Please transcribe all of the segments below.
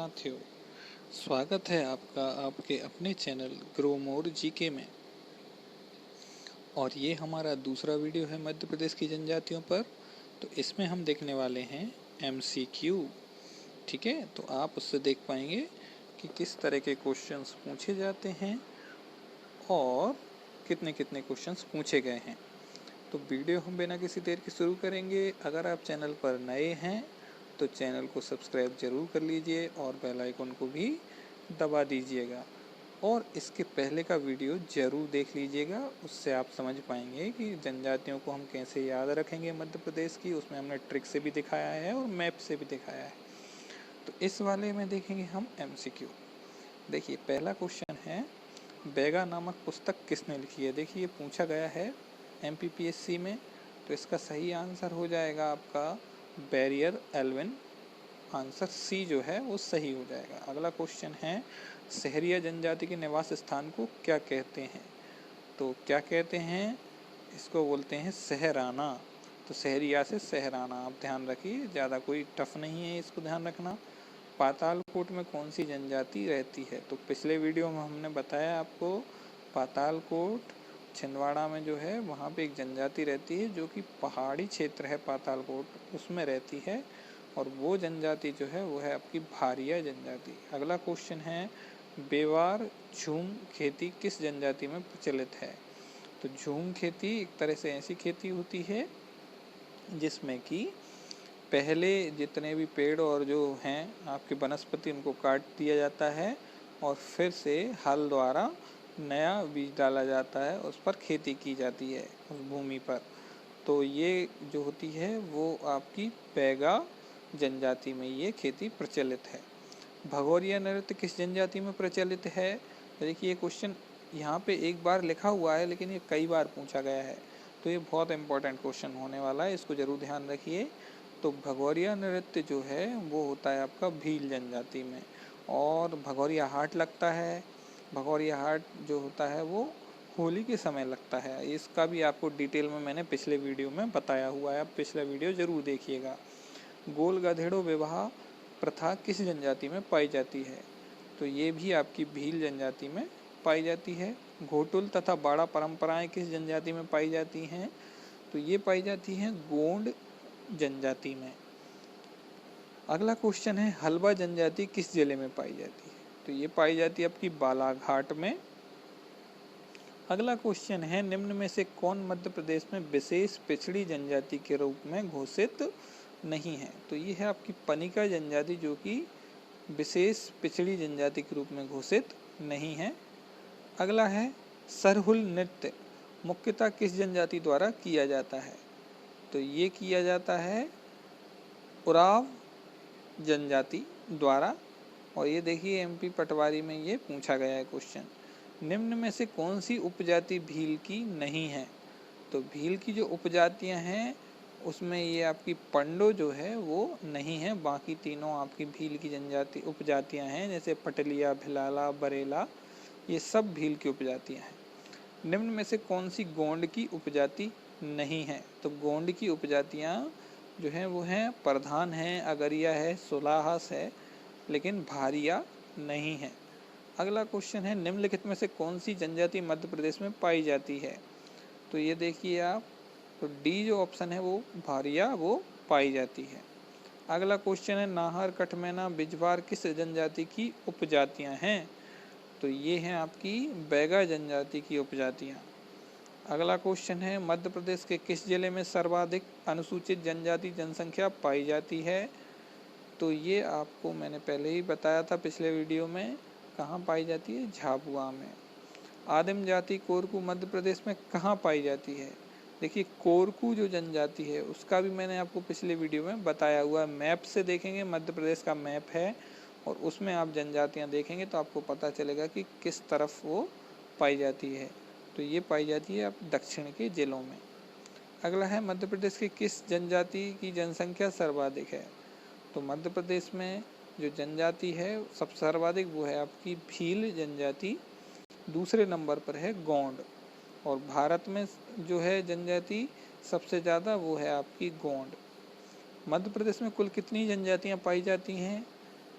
साथियों, स्वागत है आपका आपके अपने चैनल ग्रो मोर जीके में। और ये हमारा दूसरा वीडियो है मध्य प्रदेश की जनजातियों पर। तो इसमें हम देखने वाले हैं MCQ। ठीक है, तो आप उससे देख पाएंगे कि किस तरह के क्वेश्चंस पूछे जाते हैं और कितने कितने क्वेश्चंस पूछे गए हैं। तो वीडियो हम बिना किसी देर के शुरू करेंगे। अगर आप चैनल पर नए हैं तो चैनल को सब्सक्राइब जरूर कर लीजिए और बेल आइकन को भी दबा दीजिएगा। और इसके पहले का वीडियो ज़रूर देख लीजिएगा, उससे आप समझ पाएंगे कि जनजातियों को हम कैसे याद रखेंगे मध्य प्रदेश की। उसमें हमने ट्रिक से भी दिखाया है और मैप से भी दिखाया है। तो इस वाले में देखेंगे हम MCQ। देखिए, पहला क्वेश्चन है, बैगा नामक पुस्तक किसने लिखी है। देखिए, ये पूछा गया है MPPSC में। तो इसका सही आंसर हो जाएगा आपका बैरियर एल्विन। आंसर सी जो है वो सही हो जाएगा। अगला क्वेश्चन है, सहरिया जनजाति के निवास स्थान को क्या कहते हैं। तो क्या कहते हैं, इसको बोलते हैं सहराना। तो सहरिया से सहराना, आप ध्यान रखिए, ज़्यादा कोई टफ नहीं है, इसको ध्यान रखना। पातालकोट में कौन सी जनजाति रहती है। तो पिछले वीडियो में हमने बताया आपको, पातालकोट छिंदवाड़ा में जो है वहाँ पे एक जनजाति रहती है जो कि पहाड़ी क्षेत्र है पातालकोट, उसमें रहती है। और वो जनजाति जो है वो है आपकी भारिया जनजाति। अगला क्वेश्चन है, बेवार झूम खेती किस जनजाति में प्रचलित है। तो झूम खेती एक तरह से ऐसी खेती होती है जिसमें कि पहले जितने भी पेड़ और जो हैं आपके वनस्पति उनको काट दिया जाता है और फिर से हल द्वारा नया बीज डाला जाता है, उस पर खेती की जाती है उस भूमि पर। तो ये जो होती है वो आपकी बैगा जनजाति में ये खेती प्रचलित है। भगोरिया नृत्य किस जनजाति में प्रचलित है। देखिए, ये क्वेश्चन यहाँ पे एक बार लिखा हुआ है लेकिन ये कई बार पूछा गया है, तो ये बहुत इंपॉर्टेंट क्वेश्चन होने वाला है, इसको जरूर ध्यान रखिए। तो भगोरिया नृत्य जो है वो होता है आपका भील जनजाति में, और भगोरिया हाट लगता है। भगोरिया हाट जो होता है वो होली के समय लगता है। इसका भी आपको डिटेल में मैंने पिछले वीडियो में बताया हुआ है, आप पिछला वीडियो जरूर देखिएगा। गोल गधेड़ो विवाह प्रथा किस जनजाति में पाई जाती है। तो ये भी आपकी भील जनजाति में पाई जाती है। घोटुल तथा बाड़ा परंपराएं किस जनजाति में पाई जाती हैं। तो ये पाई जाती हैं गोंड जनजाति में। अगला क्वेश्चन है, हलवा जनजाति किस जिले में पाई जाती है। तो ये पाई जाती है आपकी बालाघाट में। अगला क्वेश्चन है, निम्न में से कौन मध्य प्रदेश में विशेष पिछड़ी जनजाति के रूप में घोषित नहीं है। तो ये है आपकी पनिका जनजाति जो कि विशेष पिछड़ी जनजाति के रूप में घोषित नहीं है। अगला है, सरहुल नृत्य मुख्यतः किस जनजाति द्वारा किया जाता है। तो ये किया जाता है उराव जनजाति द्वारा। और ये देखिए MP पटवारी में ये पूछा गया है क्वेश्चन, निम्न में से कौन सी उपजाति भील की नहीं है। तो भील की जो उपजातियां हैं उसमें ये आपकी पंडो जो है वो नहीं है, बाकी तीनों आपकी भील की जनजाति उपजातियां हैं, जैसे पटलिया, भिलाला, बरेला, ये सब भील की उपजातियां हैं। निम्न में से कौन सी गोंड की उपजाति नहीं है। तो गोंड की उपजातियां जो हैं वो हैं प्रधान है, अगरिया है, सुलाहस है, लेकिन भारिया नहीं है। अगला क्वेश्चन है, निम्नलिखित में से कौन सी जनजाति मध्य प्रदेश में पाई जाती है। तो ये देखिए आप, तो डी जो ऑप्शन है वो भारिया वो पाई जाती है। अगला क्वेश्चन है, नाहर, कठमैना, बिजवार किस जनजाति की उपजातियां हैं। तो ये हैं आपकी बैगा जनजाति की उपजातियां। अगला क्वेश्चन है, मध्य प्रदेश के किस जिले में सर्वाधिक अनुसूचित जनजाति जनसंख्या पाई जाती है। तो ये आपको मैंने पहले ही बताया था पिछले वीडियो में, कहाँ पाई जाती है, झाबुआ में। आदिम जाति कोरकू मध्य प्रदेश में कहाँ पाई जाती है। देखिए, कोरकू जो जनजाति है उसका भी मैंने आपको पिछले वीडियो में बताया हुआ है। मैप से देखेंगे, मध्य प्रदेश का मैप है और उसमें आप जनजातियां देखेंगे तो आपको पता चलेगा कि किस तरफ वो पाई जाती है। तो ये पाई जाती है आप दक्षिण के जिलों में। अगला है, मध्य प्रदेश के किस जनजाति की जनसंख्या सर्वाधिक है। तो मध्य प्रदेश में जो जनजाति है सब सर्वाधिक वो है आपकी भील जनजाति, दूसरे नंबर पर है गोंड। और भारत में जो है जनजाति सबसे ज़्यादा वो है आपकी गोंड। मध्य प्रदेश में कुल कितनी जनजातियां पाई जाती हैं।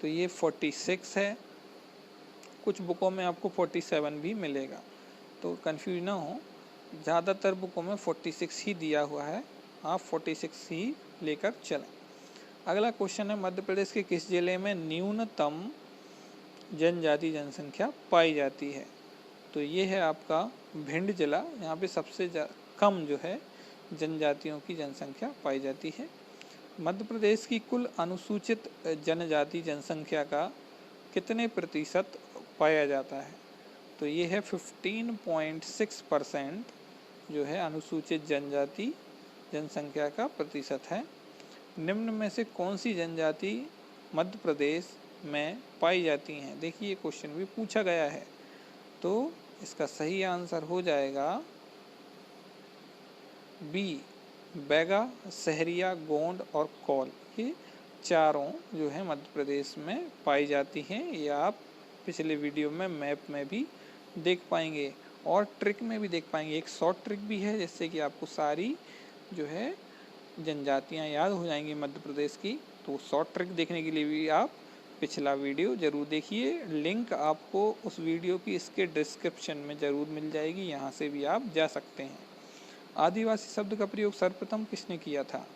तो ये 46 है, कुछ बुकों में आपको 47 भी मिलेगा, तो कंफ्यूज ना हो। ज़्यादातर बुकों में 46 ही दिया हुआ है, आप 46 ही लेकर चलें। अगला क्वेश्चन है, मध्य प्रदेश के किस जिले में न्यूनतम जनजाति जनसंख्या पाई जाती है? तो ये है आपका भिंड जिला। यहाँ पे सबसे कम जो है जनजातियों की जनसंख्या पाई जाती है। मध्य प्रदेश की कुल अनुसूचित जनजाति जनसंख्या का कितने प्रतिशत पाया जाता है? तो ये है 15.6% जो है अनुसूचित जनजाति जनसंख्या का प्रतिशत है। निम्न में से कौन सी जनजाति मध्य प्रदेश में पाई जाती हैं? देखिए, क्वेश्चन भी पूछा गया है, तो इसका सही आंसर हो जाएगा बी, बैगा, सहरिया, गोंड और कौल। ये चारों जो है मध्य प्रदेश में पाई जाती हैं। ये आप पिछले वीडियो में मैप में भी देख पाएंगे और ट्रिक में भी देख पाएंगे। एक शॉर्ट ट्रिक भी है जिससे कि आपको सारी जो है जनजातियां याद हो जाएंगी मध्य प्रदेश की। तो शॉर्ट ट्रिक देखने के लिए भी आप पिछला वीडियो जरूर देखिए। लिंक आपको उस वीडियो की इसके डिस्क्रिप्शन में जरूर मिल जाएगी, यहाँ से भी आप जा सकते हैं। आदिवासी शब्द का प्रयोग सर्वप्रथम किसने किया था?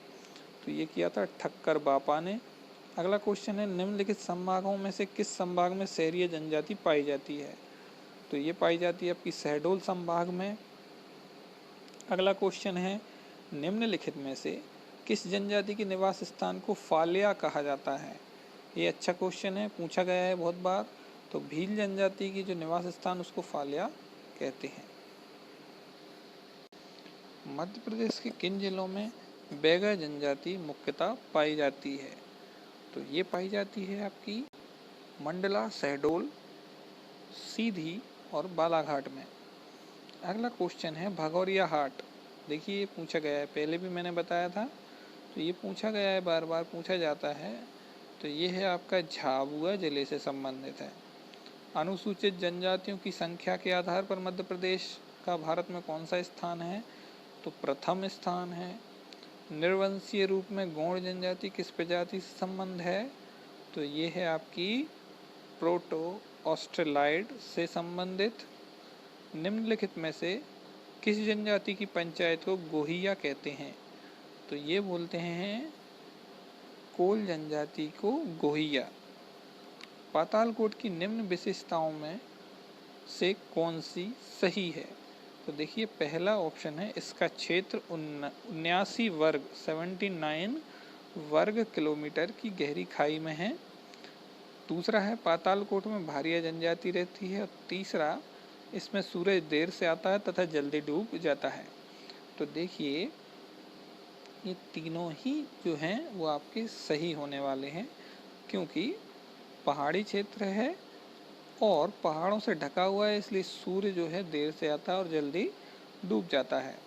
तो ये किया था ठक्कर बापा ने। अगला क्वेश्चन है, निम्नलिखित संभागों में से किस संभाग में सहरिया जनजाति पाई जाती है? तो ये पाई जाती है आपकी शहडोल संभाग में। अगला क्वेश्चन है, निम्नलिखित में से किस जनजाति के निवास स्थान को फाल्या कहा जाता है? ये अच्छा क्वेश्चन है, पूछा गया है बहुत बार। तो भील जनजाति की जो निवास स्थान उसको फाल्या कहते हैं। मध्य प्रदेश के किन जिलों में बैगा जनजाति मुख्यतः पाई जाती है? तो ये पाई जाती है आपकी मंडला, शहडोल, सीधी और बालाघाट में। अगला क्वेश्चन है, भगौरिया हाट। देखिए, ये पूछा गया है, पहले भी मैंने बताया था, तो ये पूछा गया है, बार बार पूछा जाता है। तो ये है आपका झाबुआ जिले से संबंधित है। अनुसूचित जनजातियों की संख्या के आधार पर मध्य प्रदेश का भारत में कौन सा स्थान है? तो प्रथम स्थान है। निर्वंशीय रूप में गौड़ जनजाति किस प्रजाति से संबंध है? तो ये है आपकी प्रोटो ऑस्ट्रेलाइड से संबंधित। निम्नलिखित में से किस जनजाति की पंचायत को गोहिया कहते हैं? तो ये बोलते हैं कोल जनजाति को गोहिया। पातालकोट की निम्न विशेषताओं में से कौन सी सही है? तो देखिए, पहला ऑप्शन है, इसका क्षेत्र 79 वर्ग 79 वर्ग किलोमीटर की गहरी खाई में है। दूसरा है, पातालकोट में भारिया जनजाति रहती है। और तीसरा, इसमें सूरज देर से आता है तथा जल्दी डूब जाता है। तो देखिए, ये तीनों ही जो हैं वो आपके सही होने वाले हैं, क्योंकि पहाड़ी क्षेत्र है और पहाड़ों से ढका हुआ है, इसलिए सूर्य जो है देर से आता है और जल्दी डूब जाता है।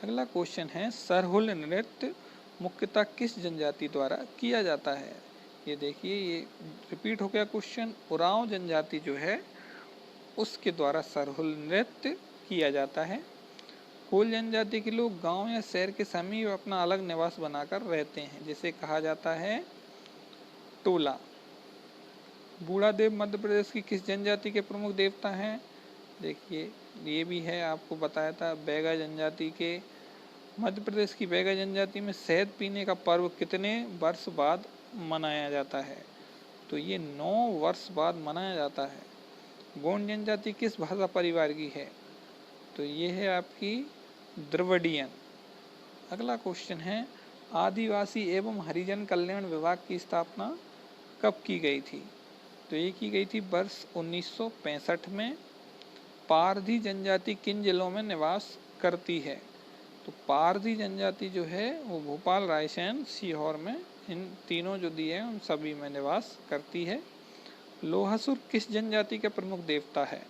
अगला क्वेश्चन है, सरहुल नृत्य मुख्यतः किस जनजाति द्वारा किया जाता है? ये देखिए, ये रिपीट हो गया क्वेश्चन। उरांव जनजाति जो है उसके द्वारा सरहुल नृत्य किया जाता है। कोल जनजाति के लोग गांव या शहर के समीप अपना अलग निवास बनाकर रहते हैं, जिसे कहा जाता है टोला। बूढ़ादेव मध्य प्रदेश की किस जनजाति के प्रमुख देवता हैं? देखिए, ये भी है, आपको बताया था बैगा जनजाति के। मध्य प्रदेश की बैगा जनजाति में शहद पीने का पर्व कितने वर्ष बाद मनाया जाता है? तो ये 9 वर्ष बाद मनाया जाता है। गोंड जनजाति किस भाषा परिवार की है? तो ये है आपकी द्रविडियन। अगला क्वेश्चन है, आदिवासी एवं हरिजन कल्याण विभाग की स्थापना कब की गई थी? तो ये की गई थी वर्ष 1965 में। पारधी जनजाति किन जिलों में निवास करती है? तो पारधी जनजाति जो है वो भोपाल, रायसेन, सीहोर में, इन तीनों जो दिए हैं उन सभी में निवास करती है। लोहासुर किस जनजाति का प्रमुख देवता है?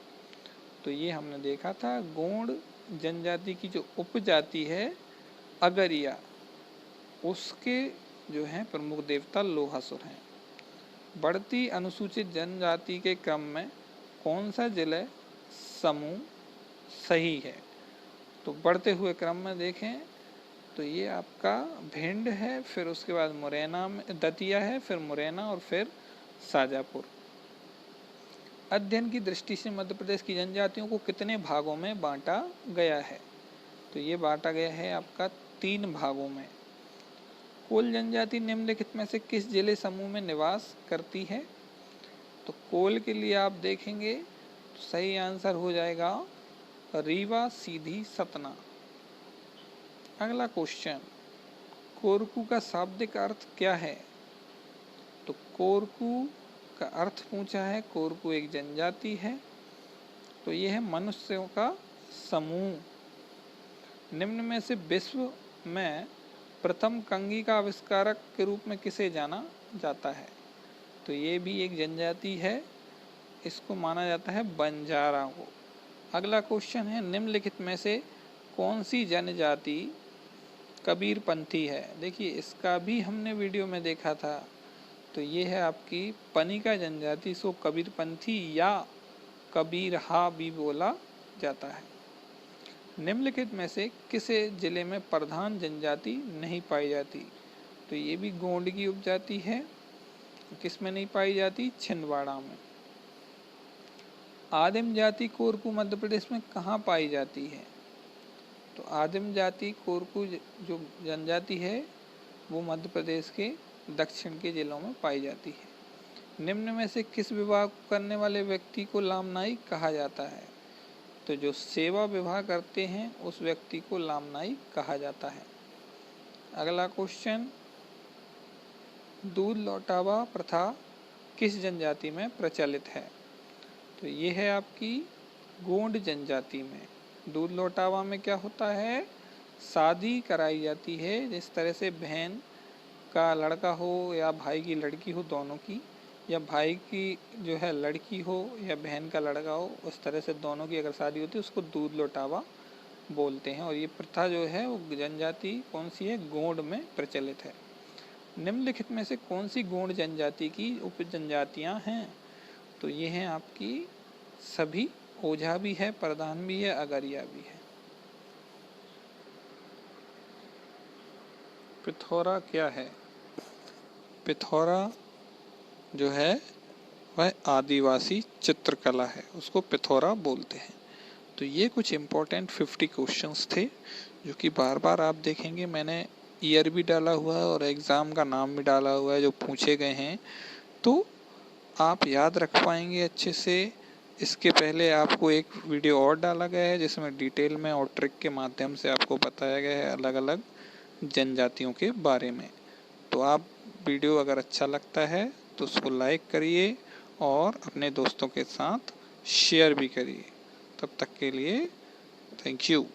तो ये हमने देखा था, गोंड जनजाति की जो उपजाति है अगरिया, उसके जो है प्रमुख देवता लोहासुर हैं। बढ़ती अनुसूचित जनजाति के क्रम में कौन सा जिला समूह सही है? तो बढ़ते हुए क्रम में देखें तो ये आपका भिंड है, फिर उसके बाद मुरैना में दतिया है, फिर मुरैना और फिर शाजापुर। अध्ययन की दृष्टि से मध्य प्रदेश की जनजातियों को कितने भागों में बांटा गया है? तो ये बांटा गया है आपका 3 भागों में। कोल जनजाति निम्नलिखित में से किस जिले समूह में निवास करती है? तो कोल के लिए आप देखेंगे तो सही आंसर हो जाएगा रीवा, सीधी, सतना। अगला क्वेश्चन, कोरकू का शाब्दिक अर्थ क्या है? तो कोरकू का अर्थ पूछा है, कोरकू एक जनजाति है, तो यह है मनुष्यों का समूह। निम्न में से विश्व में प्रथम कंघी का आविष्कारक के रूप में किसे जाना जाता है? तो ये भी एक जनजाति है, इसको माना जाता है बंजारा को। अगला क्वेश्चन है, निम्नलिखित में से कौन सी जनजाति कबीरपंथी है? देखिए इसका भी हमने वीडियो में देखा था, तो ये है आपकी पनिका जनजाति, सो कबीरपंथी या कबीरहा भी बोला जाता है। निम्नलिखित में से किसे जिले में प्रधान जनजाति नहीं पाई जाती? तो ये भी गोंड की उपजाति है, किस में नहीं पाई जाती? छिंदवाड़ा में। आदिम जाति कोरकू मध्य प्रदेश में कहाँ पाई जाती है? तो आदिम जाति कोरकू जो जनजाति है वो मध्य प्रदेश के दक्षिण के जिलों में पाई जाती है। निम्न में से किस विभाग करने वाले व्यक्ति को लामनाई कहा जाता है? तो जो सेवा विवाह करते हैं उस व्यक्ति को लामनाई कहा जाता है। अगला क्वेश्चन, दूध लौटावा प्रथा किस जनजाति में प्रचलित है? तो ये है आपकी गोंड जनजाति में। दूध लौटावा में क्या होता है? शादी कराई जाती है, जिस तरह से बहन का लड़का हो या भाई की लड़की हो, दोनों की, या भाई की जो है लड़की हो या बहन का लड़का हो, उस तरह से दोनों की अगर शादी होती है उसको दूध लौटावा बोलते हैं। और ये प्रथा जो है वो जनजाति कौन सी है? गोंड में प्रचलित है। निम्नलिखित में से कौन सी गोंड जनजाति की उप जनजातियाँ हैं? तो ये हैं आपकी सभी, ओझा भी है, प्रधान भी है, अगरिया भी है। पिथौरा क्या है? पिथौरा जो है वह आदिवासी चित्रकला है, उसको पिथौरा बोलते हैं। तो ये कुछ इम्पोर्टेंट 50 क्वेश्चंस थे जो कि बार बार आप देखेंगे, मैंने ईयर भी डाला हुआ है और एग्ज़ाम का नाम भी डाला हुआ है जो पूछे गए हैं, तो आप याद रख पाएंगे अच्छे से। इसके पहले आपको एक वीडियो और डाला गया है जिसमें डिटेल में और ट्रिक के माध्यम से आपको बताया गया है अलग अलग जनजातियों के बारे में। तो आप वीडियो अगर अच्छा लगता है तो उसको लाइक करिए और अपने दोस्तों के साथ शेयर भी करिए। तब तक के लिए थैंक यू।